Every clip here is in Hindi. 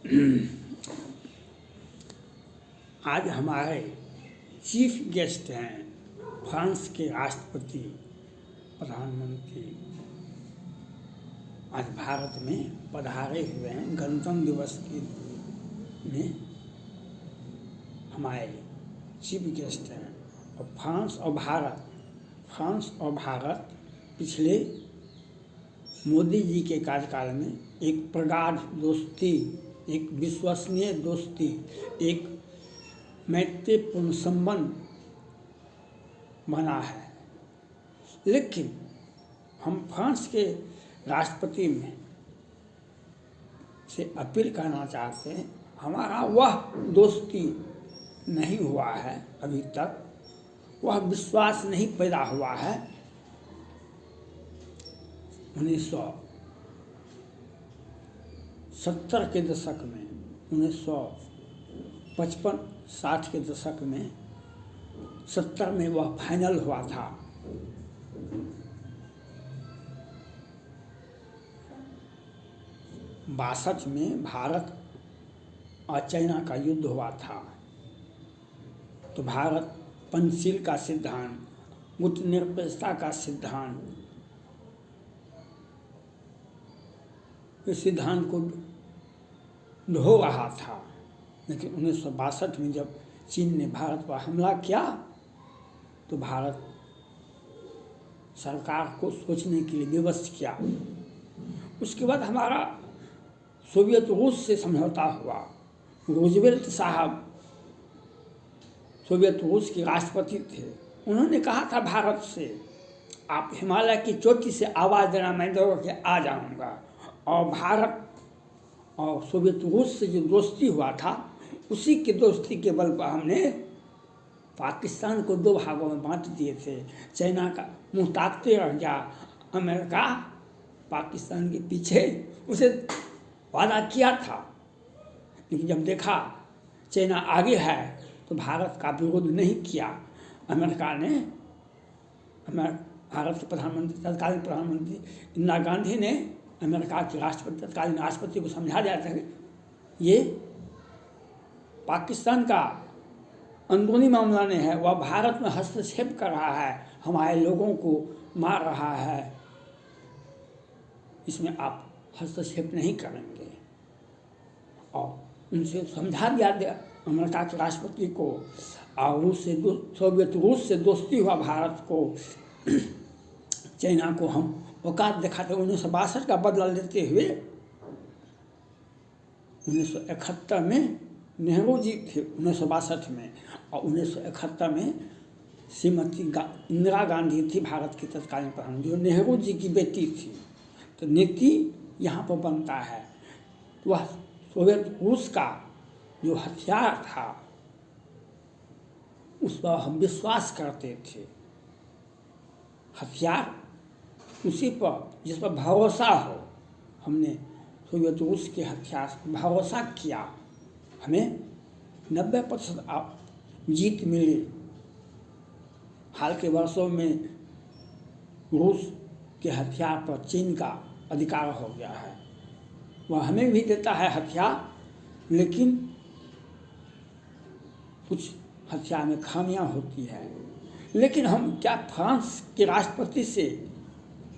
आज हमारे चीफ गेस्ट हैं फ्रांस के राष्ट्रपति प्रधानमंत्री आज भारत में पधारे हुए हैं। गणतंत्र दिवस में हमारे चीफ गेस्ट हैं। और फ्रांस और भारत पिछले मोदी जी के कार्यकाल में एक प्रगाढ़ दोस्ती, एक विश्वसनीय दोस्ती, एक मैत्रीपूर्ण संबंध बना है। लेकिन हम फ्रांस के राष्ट्रपति में से अपील करना चाहते हैं, हमारा वह दोस्ती नहीं हुआ है, अभी तक वह विश्वास नहीं पैदा हुआ है। 1970 के दशक में, 1955-60 के दशक में, 70 में वह फाइनल हुआ था। बासठ में भारत और चाइना का युद्ध हुआ था। तो भारत पंचशील का सिद्धांत, गुटनिरपेक्षता का सिद्धांत, इस सिद्धांत को ढो रहा था। लेकिन 1962 में जब चीन ने भारत पर हमला किया तो भारत सरकार को सोचने के लिए विवश किया। उसके बाद हमारा सोवियत रूस से समझौता हुआ। रूजवेल्ट साहब सोवियत रूस के राष्ट्रपति थे। उन्होंने कहा था भारत से, आप हिमालय की चोटी से आवाज़ देना, मैं दौड़ के आ जाऊंगा। और भारत और सोवियत रूस से जो दोस्ती हुआ था, उसी के दोस्ती के बल पर हमने पाकिस्तान को दो भागों में बांट दिए थे। चाइना का मुंह ताकते रह गया, अमेरिका पाकिस्तान के पीछे उसे वादा किया था। लेकिन जब देखा चाइना आगे है तो भारत का विरोध नहीं किया। अमेरिका ने, भारत के प्रधानमंत्री, तत्कालीन प्रधानमंत्री इंदिरा गांधी ने अमेरिका के तत्कालीन राष्ट्रपति को समझा दिया था कि ये पाकिस्तान का अंदरूनी मामला नहीं है, वह भारत में हस्तक्षेप कर रहा है, हमारे लोगों को मार रहा है, इसमें आप हस्तक्षेप नहीं करेंगे। और उनसे समझा दिया अमेरिका के राष्ट्रपति को। और सोवियत रूस से दोस्ती हुआ भारत को, चाइना को हम औकात दिखाते। 1962 का बदला लेते हुए 1971 में नेहरू जी थे, 1962 में, और 1971 में श्रीमती इंदिरा गांधी थी भारत की तत्कालीन प्रधानमंत्री, जो नेहरू जी की बेटी थी। तो नीति यहाँ पर बनता है। वह सोवियत रूस का जो हथियार था उस पर हम विश्वास करते थे। हथियार उसी पर जिस पर भरोसा हो, हमने सोवियत रूस के हथियार पर भरोसा किया। हमें 90% जीत मिली। हाल के वर्षों में रूस के हथियार पर चीन का अधिकार हो गया है। वह हमें भी देता है हथियार, लेकिन कुछ हथियार में खामियां होती है। लेकिन हम क्या फ्रांस के राष्ट्रपति से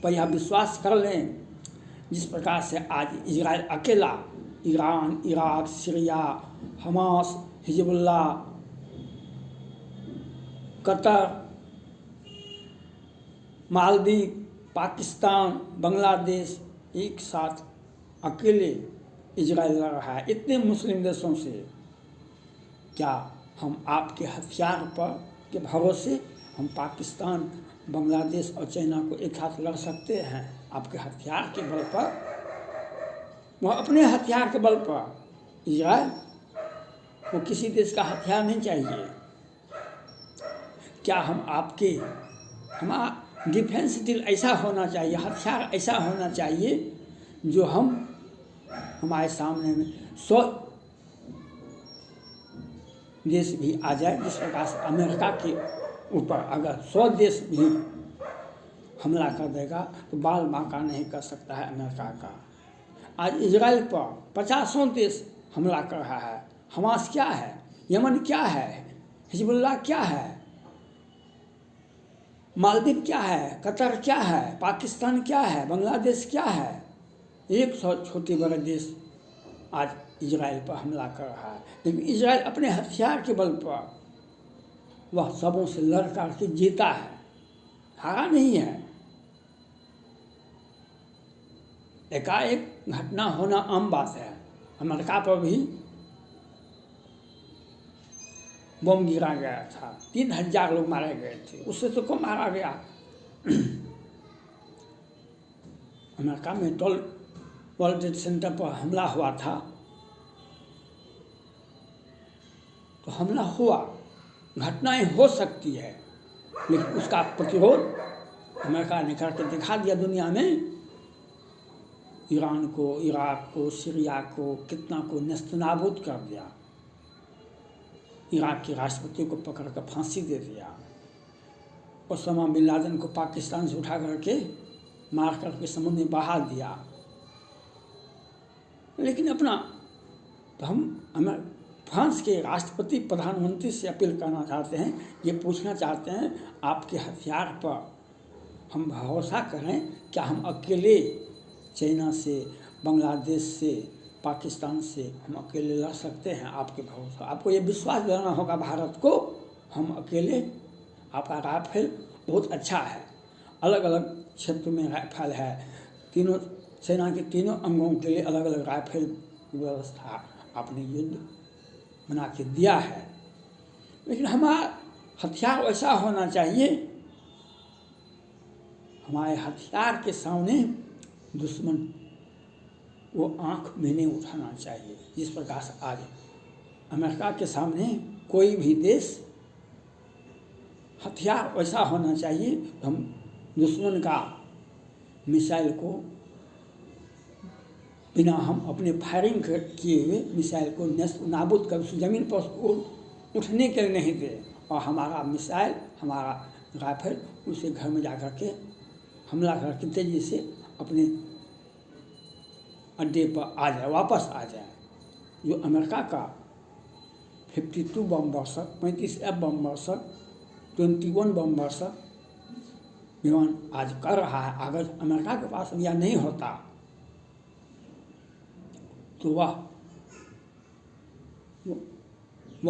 पर यह विश्वास कर लें, जिस प्रकार से आज इजराइल अकेला Iran, Iraq, Syria, Hamas, Hezbollah, Qatar, Maldives, Pakistan, Bangladesh एक साथ अकेले इजराइल लड़ रहा है, इतने मुस्लिम देशों से, क्या हम आपके हथियार पर के भरोसे हम पाकिस्तान, बांग्लादेश और चाइना को एक साथ लड़ सकते हैं? आपके हथियार के बल पर, वह अपने हथियार के बल पर। इजराइल को किसी देश का हथियार नहीं चाहिए। क्या हम आपके, हमारा डिफेंस डील ऐसा होना चाहिए, हथियार ऐसा होना चाहिए जो हमारे सामने में 100 देश भी आ जाए। जिस प्रकार से अमेरिका के ऊपर अगर 100 देश भी हमला कर देगा तो बाल बांका नहीं कर सकता है अमेरिका का। आज इजराइल पर 50 देश हमला कर रहा है। हमास क्या है, यमन क्या है, हिजबुल्लाह क्या है, मालदीव क्या है, कतर क्या है, पाकिस्तान क्या है, बांग्लादेश क्या है। 100 छोटे बड़े देश आज इजराइल पर हमला कर रहा है, लेकिन इजराइल अपने हथियार के बल पर वह सबों से लड़ कर के जीता है, हारा नहीं है। एकाएक घटना होना आम बात है। अमेरिका पर भी बम गिरा गया था, 3000 लोग मारे गए थे, उससे तो कम मारा गया। अमेरिका में वर्ल्ड ट्रेड सेंटर पर हमला हुआ था, तो हमला हुआ, घटनाएं हो सकती है, लेकिन उसका प्रतिरोध अमेरिका ने करके दिखा दिया दुनिया में। ईरान को, इराक को, सीरिया को, कितना को नेस्तनाबूद कर दिया। इराक के राष्ट्रपति को पकड़ कर फांसी दे दिया। ओसामा बिन लादेन को पाकिस्तान से उठा करके मार करके समुद्र में बहा दिया। लेकिन अपना तो हम फ्रांस के राष्ट्रपति प्रधानमंत्री से अपील करना चाहते हैं, ये पूछना चाहते हैं, आपके हथियार पर हम भरोसा करें क्या? हम अकेले चाइना से, बांग्लादेश से, पाकिस्तान से हम अकेले लड़ सकते हैं? आपके भरोसा, आपको ये विश्वास दिलाना होगा भारत को, हम अकेले। आपका राइफल बहुत अच्छा है, अलग अलग क्षेत्र में राइफल है, तीनों सेना के तीनों अंगों के लिए अलग अलग राइफल की व्यवस्था आपने युद्ध बना के दिया है। लेकिन हमारा हथियार ऐसा होना चाहिए, हमारे हथियार के सामने दुश्मन वो आंख में नहीं उठाना चाहिए। जिस प्रकार से आज अमेरिका के सामने कोई भी देश, हथियार ऐसा होना चाहिए तो हम दुश्मन का मिसाइल को बिना हम अपने फायरिंग किए हुए मिसाइल को नाबूद कर उस ज़मीन पर उसको उठने के लिए नहीं दे, और हमारा मिसाइल, हमारा राइफल उसे घर में जा कर के हमला करके तेजी से अपने अड्डे पर आ जाए, वापस आ जाए। जो अमेरिका का 52 बम वर्षक, 35F बम वर्षक, 21 बम वर्षक विमान आज कर रहा है, अगर अमेरिका के पास यह नहीं होता तो वह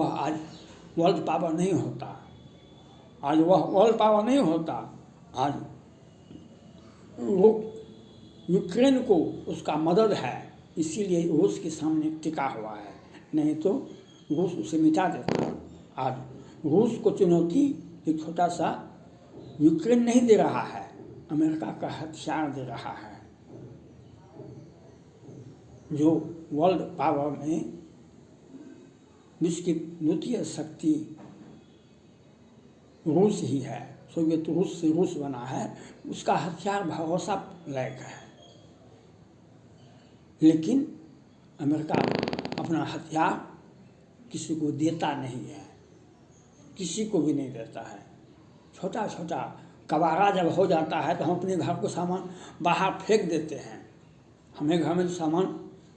आज वर्ल्ड पावर नहीं होता। आज वह वर्ल्ड पावर नहीं होता। आज वो यूक्रेन को उसका मदद है, इसीलिए रूस के सामने टिका हुआ है, नहीं तो रूस उसे मिटा देता। आज रूस को चुनौती एक छोटा सा यूक्रेन नहीं दे रहा है, अमेरिका का हथियार दे रहा है। जो वर्ल्ड पावर में विश्व की द्वितीय शक्ति रूस ही है, सोवियत रूस से रूस बना है, उसका हथियार भरोसा लायक है। लेकिन अमेरिका अपना हथियार किसी को देता नहीं है, किसी को भी नहीं देता है। छोटा छोटा कबाड़ा जब हो जाता है तो हम अपने घर को सामान बाहर फेंक देते हैं। हमें घर में जो सामान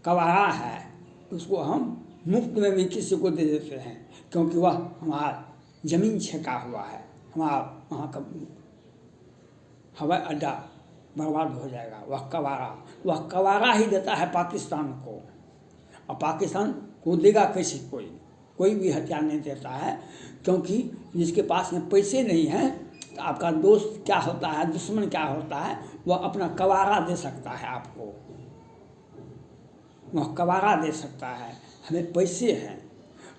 कबाड़ा है उसको हम मुफ्त में भी किसी को दे देते हैं, क्योंकि वह हमारा ज़मीन छेका हुआ है, हमारा वहाँ का हवाई अड्डा बर्बाद हो जाएगा। वह कबाड़ा ही देता है पाकिस्तान को, और पाकिस्तान को देगा कैसे? कोई भी हथियार नहीं देता है, क्योंकि जिसके पास में पैसे नहीं हैं तो आपका दोस्त क्या होता है, दुश्मन क्या होता है, वह अपना कबाड़ा दे सकता है आपको, वह कबाड़ा दे सकता है। हमें पैसे हैं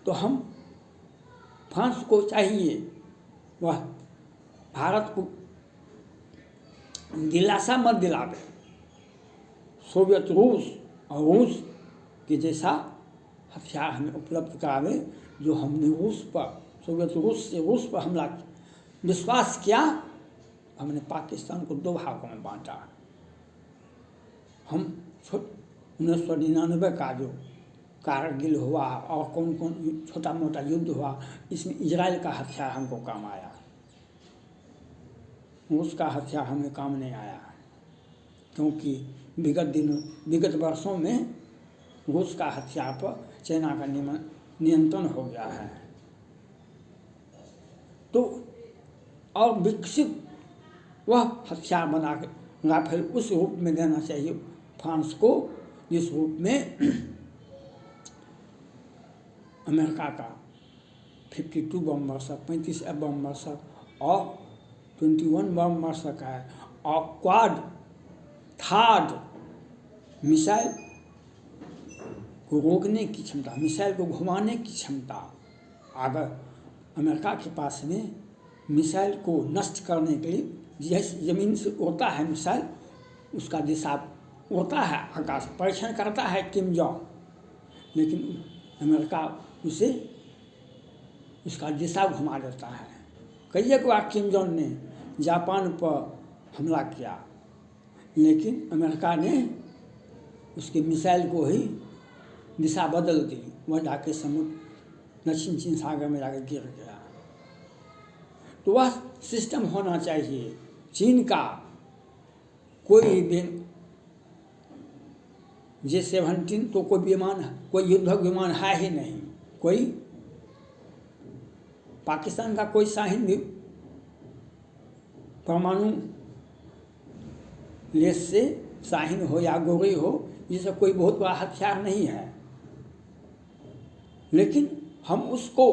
तो हम फ्रांस को चाहिए वह भारत को दिलासा मत दिलावे, सोवियत रूस और रूस के जैसा हथियार हमें उपलब्ध करावे, जो हमने रूस पर, सोवियत रूस पर हमला विश्वास किया, हमने पाकिस्तान को 2 भागों में बांटा। हम 1999 का जो कारगिल हुआ और कौन कौन छोटा मोटा युद्ध हुआ, इसमें इजराइल का हथियार हमको काम आया, उसका हथियार हमें काम नहीं आया, क्योंकि विगत वर्षों में रूस का हथियार पर चाइना का नियंत्रण हो गया है। तो और विकसित वह हथियार बना के राफेल उस रूप में देना चाहिए फ्रांस को, जिस रूप में अमेरिका का 52 बम वर्षक, 35 बम वर्षक और 21 बम वर्षक है, और क्वाड थार्ड मिसाइल को रोकने की क्षमता, मिसाइल को घुमाने की क्षमता। अगर अमेरिका के पास में मिसाइल को नष्ट करने के लिए, जैसे ज़मीन से उड़ता है मिसाइल, उसका दिशा उड़ता है, आकाश परीक्षण करता है किम जोंग, लेकिन अमेरिका उसे उसका दिशा घुमा देता है। कई एक बार किम जोंग ने जापान पर हमला किया, लेकिन अमेरिका ने उसके मिसाइल को ही दिशा बदल दी, वह जाके समुद्र दक्षिण चीन सागर में जाकर गिर गया। तो वह सिस्टम होना चाहिए। चीन का कोई J-17 तो कोई विमान, कोई युद्धक विमान है ही नहीं। कोई पाकिस्तान का कोई शाहीन भी परमाणु लेस से शाहीन हो या गोरी हो, ये सब कोई बहुत बड़ा हथियार नहीं है, लेकिन हम उसको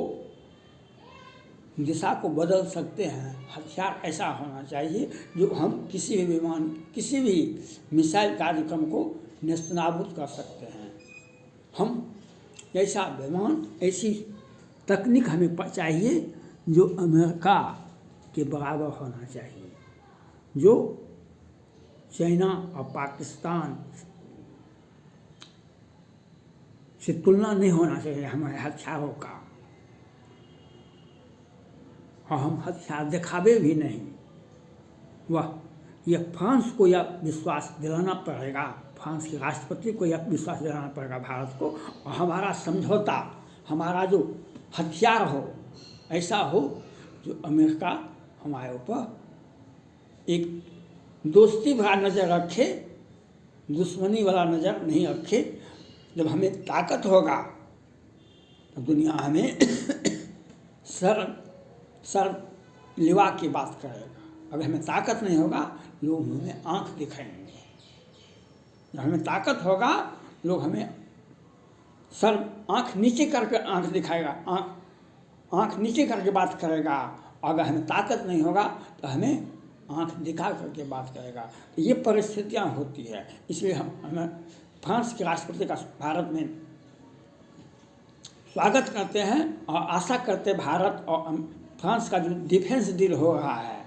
दिशा को बदल सकते हैं। हथियार ऐसा होना चाहिए जो हम किसी भी विमान, किसी भी मिसाइल कार्यक्रम को नेस्तनाबूद कर सकते हैं। हम ऐसा विमान, ऐसी तकनीक हमें चाहिए जो अमेरिका के बराबर होना चाहिए, जो चाइना और पाकिस्तान से तुलना नहीं होना चाहिए हमारे हथियारों का, और हम हथियार दिखावे भी नहीं। यह फ्रांस को यह विश्वास दिलाना पड़ेगा, फ्रांस के राष्ट्रपति को यह विश्वास दिलाना पड़ेगा भारत को, और हमारा समझौता, हमारा जो हथियार हो ऐसा हो जो अमेरिका हमारे ऊपर एक दोस्ती भरा नज़र रखे, दुश्मनी वाला नज़र नहीं रखे। जब हमें ताकत होगा तो दुनिया हमें सर लिवा की बात करेगा। अगर हमें ताकत नहीं होगा, लोग हमें आँख दिखाएंगे। जब हमें ताकत होगा, लोग हमें आँख नीचे करके आँख दिखाएगा, आँख नीचे करके बात करेगा। अगर हमें ताकत नहीं होगा तो हमें आँख दिखा करके बात करेगा। तो ये परिस्थितियाँ होती है। इसलिए हमें फ्रांस के राष्ट्रपति का भारत में स्वागत करते हैं और आशा करते भारत और फ्रांस का जो डिफेंस डील हो रहा है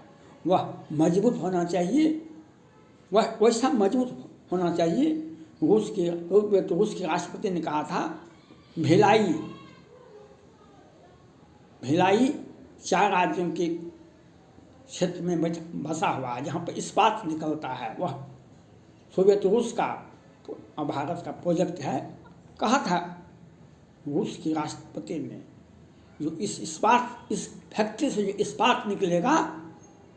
वह मजबूत होना चाहिए, वह वैसा मजबूत होना चाहिए। रूस के राष्ट्रपति ने कहा था भिलाई 4 राज्यों के क्षेत्र में बसा हुआ है, जहाँ पर इस्पात निकलता है। वह सोवियत रूस का और भारत का प्रोजेक्ट है। कहा था रूस के राष्ट्रपति ने, जो इस फैक्ट्री से जो इस्पात निकलेगा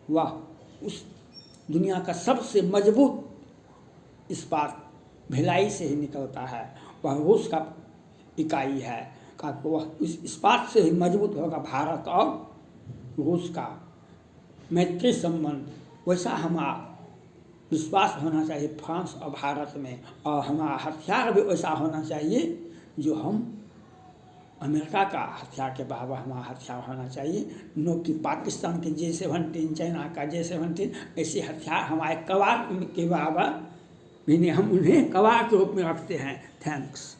वह उस दुनिया का सबसे मजबूत इस्पात भिलाई से ही निकलता है। वह रूस का इकाई है। कहा वह इस इस्पात से ही मजबूत होगा भारत और रूस का मैत्री संबंध। वैसा हमारा विश्वास होना चाहिए फ्रांस और भारत में, और हमारा हथियार भी वैसा होना चाहिए जो हम अमेरिका का हथियार के बराबर हमारा हथियार होना चाहिए। नो कि पाकिस्तान के J-17, चाइना का J-17 ऐसे हथियार हमारे कवाड़ के बराबर भी नहीं, हम उन्हें कवाड़ के रूप में रखते हैं। थैंक्स।